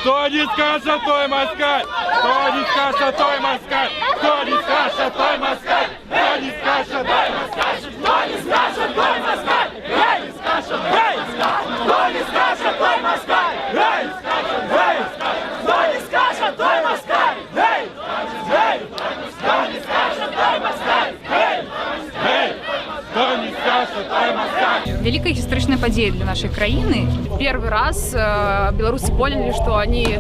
Кто не скажет, той москаль! Кто не скажет, той москаль! Кто не скажет, той москаль! Кто не скажет, той москаль! Кто не скажет, той москаль! Эй, скажет, эй, кто не скажет, той москаль! Эй, скажет, эй, кто не скажет, той москаль! Эй, эй, кто не скажет, той москаль! Эй, эй, кто не скажет, той москаль! Великая гістарычная падзея для нашей краины. Первый раз белорусы поняли, что они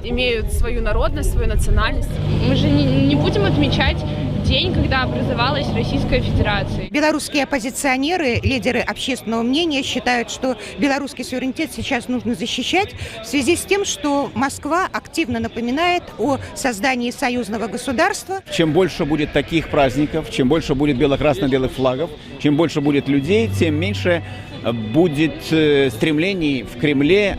имеют свою народность, свою национальность. Мы же не будем отмечать день, когда образовалась Российская Федерация. Белорусские оппозиционеры, лидеры общественного мнения считают, что белорусский суверенитет сейчас нужно защищать в связи с тем, что Москва активно напоминает о создании союзного государства. Чем больше будет таких праздников, чем больше будет бело-красно-белых флагов, чем больше будет людей, тем меньше будет стремлений в Кремле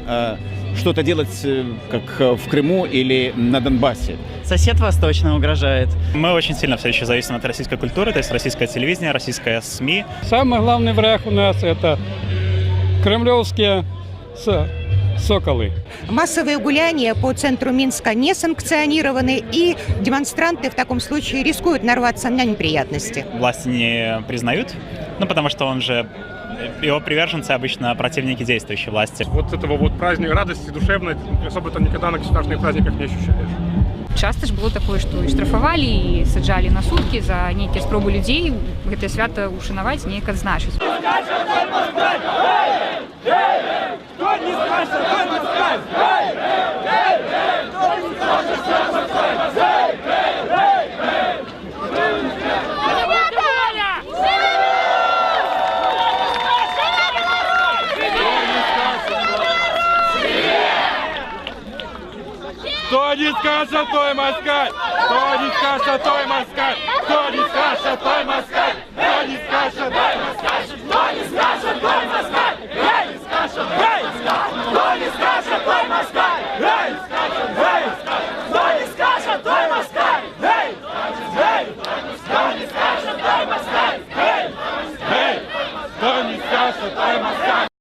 что-то делать, как в Крыму или на Донбассе. Сосед восточно угрожает. Мы очень сильно все еще зависим от российской культуры, то есть российское телевидение, российское СМИ. Самый главный враг у нас – это кремлевские соколы. Массовые гуляния по центру Минска не санкционированы, и демонстранты в таком случае рискуют нарваться на неприятности. Власти не признают, потому что он же... Его приверженцы обычно противники действующей власти. Вот этого вот праздника, радости душевной, особо-то никогда на государственных праздниках не ощущаешь. Часто ж было такое, што і штрафавалі і саджалі на суткі за нейкія спробы людзей гэтае свята ушанаваць, неяк адзначыць. Кто не скажет, той москаль! Кто не скажет, той москаль! Кто не скажет, той москаль! Кто не скажет, той москаль! Кто не скажет, той москаль! Эй, скажет, эй, кто не скажет, той